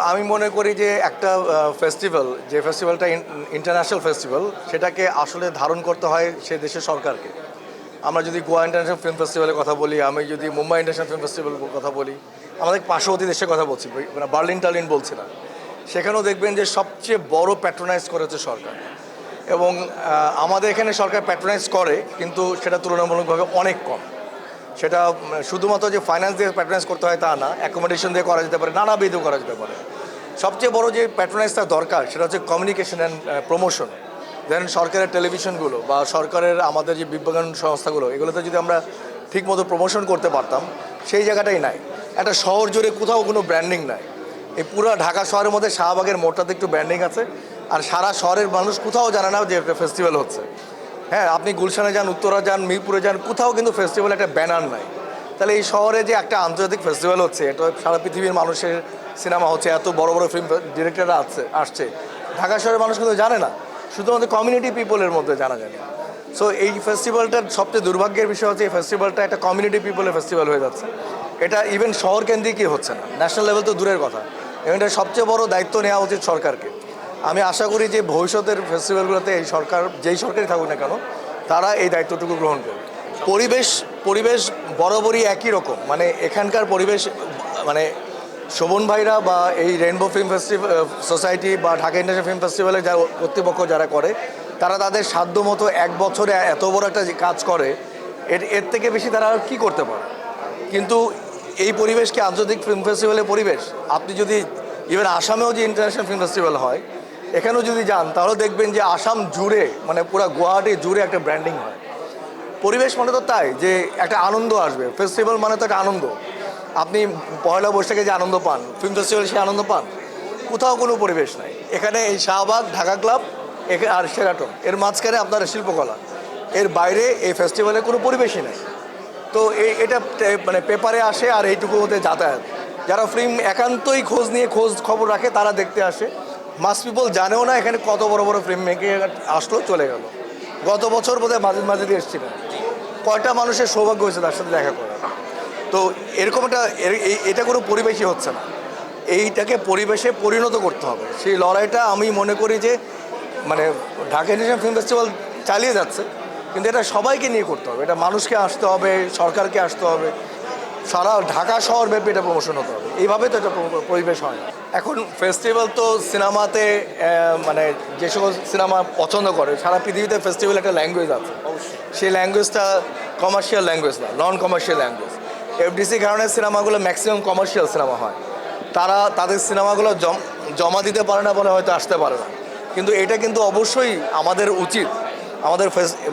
আমি মনে করি যে একটা ফেস্টিভ্যাল, যে ফেস্টিভ্যালটা ইন্টারন্যাশনাল ফেস্টিভ্যাল, সেটাকে আসলে ধারণ করতে হয় সে দেশের সরকারকে। আমরা যদি গোয়া ইন্টারন্যাশনাল ফিল্ম ফেস্টিভ্যালের কথা বলি, আমি যদি মুম্বাই ইন্টারন্যাশনাল ফিল্ম ফেস্টিভ্যালের কথা বলি, আমাদের পার্শ্ববর্তী দেশের কথা বলছি, মানে বার্লিন টার্লিন বলছি না, সেখানেও দেখবেন যে সবচেয়ে বড় প্যাট্রোনাইজ করেছে সরকার। এবং আমাদের এখানে সরকার প্যাট্রোনাইজ করে, কিন্তু সেটা তুলনামূলকভাবে অনেক কম। সেটা শুধুমাত্র যে ফাইন্যান্স দিয়ে প্যাট্রোনাইজ করতে হয় তা না, অ্যাকোমোডেশন দিয়ে করা যেতে পারে, নানাবিধ করা যেতে পারে। সবচেয়ে বড় যে প্যাট্রোনাইজটা দরকার সেটা হচ্ছে কমিউনিকেশন অ্যান্ড প্রমোশন। ধরেন সরকারের টেলিভিশনগুলো বা সরকারের আমাদের যে বিজ্ঞান সংস্থাগুলো, এগুলোতে যদি আমরা ঠিকমতো প্রমোশন করতে পারতাম, সেই জায়গাটাই নাই। একটা শহর জুড়ে কোথাও কোনো ব্র্যান্ডিং নাই। এই পুরো ঢাকা শহরের মধ্যে শাহবাগের মোড়টাতে একটু ব্র্যান্ডিং আছে, আর সারা শহরের মানুষ কোথাও জানে না যে একটা ফেস্টিভ্যাল হচ্ছে। হ্যাঁ, আপনি গুলশানে যান, উত্তরা যান, মিরপুরে যান, কোথাও কিন্তু ফেস্টিভ্যাল একটা ব্যানার নাই। তাহলে এই শহরে যে একটা আন্তর্জাতিক ফেস্টিভ্যাল হচ্ছে, এটা সারা পৃথিবীর মানুষের সিনেমা হচ্ছে, এত বড় বড় ফিল্ম ডিরেক্টররা আসছে, ঢাকা শহরের মানুষ কিন্তু জানে না, শুধুমাত্র কমিউনিটি পিপলের মধ্যে জানা যায়। সো এই ফেস্টিভ্যালটার সবচেয়ে দুর্ভাগ্যের বিষয় হচ্ছে এই ফেস্টিভ্যালটা একটা কমিউনিটি পিপলের ফেস্টিভ্যাল হয়ে যাচ্ছে। এটা ইভেন শহর কেন্দ্রিকই হচ্ছে না, ন্যাশনাল লেভেল তো দূরের কথা। এবং এটা সবচেয়ে বড় দায়িত্ব নেওয়া উচিত সরকারকে। আমি আশা করি যে ভবিষ্যতের ফেস্টিভ্যালগুলোতে এই সরকার, যেই সরকারই থাকুক না কেন, তারা এই দায়িত্বটুকু গ্রহণ করবে। পরিবেশ বরাবরই একই রকম, মানে এখানকার পরিবেশ, মানে শোভন ভাইরা বা এই রেইনবো ফিল্ম সোসাইটি বা ঢাকা ইন্টারন্যাশনাল ফিল্ম ফেস্টিভ্যালে যা কর্তৃপক্ষ যারা করে, তারা তাদের সাধ্যমতো এক বছরে এত বড় একটা যে কাজ করে, এর থেকে বেশি তারা আর কী করতে পারে। কিন্তু এই পরিবেশ কি আন্তর্জাতিক ফিল্ম ফেস্টিভ্যালের পরিবেশ? আপনি যদি ইভেন আসামেও যে ইন্টারন্যাশনাল ফিল্ম ফেস্টিভ্যাল হয়, এখানেও যদি যান, তাহলে দেখবেন যে আসাম জুড়ে, মানে পুরো গুয়াহাটি জুড়ে একটা ব্র্যান্ডিং হয়। পরিবেশ মানে তো তাই যে একটা আনন্দ আসবে, ফেস্টিভ্যাল মানে তো একটা আনন্দ। আপনি পয়লা বৈশাখে যে আনন্দ পান, ফিল্ম ফেস্টিভ্যালে সে আনন্দ পান, কোথাও কোনো পরিবেশ নাই। এখানে এই শাহবাগ, ঢাকা ক্লাব আর শেরাটন, এর মাঝখানে আপনার শিল্পকলা, এর বাইরে এই ফেস্টিভ্যালে কোনো পরিবেশই নেই। তো এটা মানে পেপারে আসে আর এইটুকু হতে যাতায়াত। যারা ফিল্ম একান্তই খোঁজ খবর রাখে, তারা দেখতে আসে। মাস পিপল জানেও না এখানে কত বড় বড় ফিল্ম মেকে আসলো, চলে গেল। গত বছর বোধহয় মাঝে দিয়ে এসেছিলেন, কয়টা মানুষের সৌভাগ্য হয়েছে তার সাথে দেখা করার। তো এরকম এটা কোনো পরিবেশই হচ্ছে না। এইটাকে পরিবেশে পরিণত করতে হবে, সেই লড়াইটা আমি মনে করি যে মানে ঢাকা ইন্টারন্যাশনাল ফিল্ম ফেস্টিভ্যাল চালিয়ে যাচ্ছে, কিন্তু এটা সবাইকে নিয়ে করতে হবে। এটা মানুষকে আসতে হবে, সরকারকে আসতে হবে, সারা ঢাকা শহর ব্যাপী এটা প্রমোশন হতে হবে। এইভাবে তো এটা পরিবেশ হয় না। এখন ফেস্টিভ্যাল তো সিনেমাতে, মানে যে সকল সিনেমা পছন্দ করে, সারা পৃথিবীতে ফেস্টিভ্যাল একটা ল্যাঙ্গুয়েজ আছে। সেই ল্যাঙ্গুয়েজটা কমার্শিয়াল ল্যাঙ্গুয়েজ না, নন কমার্শিয়াল ল্যাঙ্গুয়েজ। এফডিসি কারণে সিনেমাগুলো ম্যাক্সিমাম কমার্শিয়াল সিনেমা হয়। তারা তাদের সিনেমাগুলো জমা দিতে পারে না বলে হয়তো আসতে পারে না। কিন্তু এটা কিন্তু অবশ্যই আমাদের উচিত, আমাদের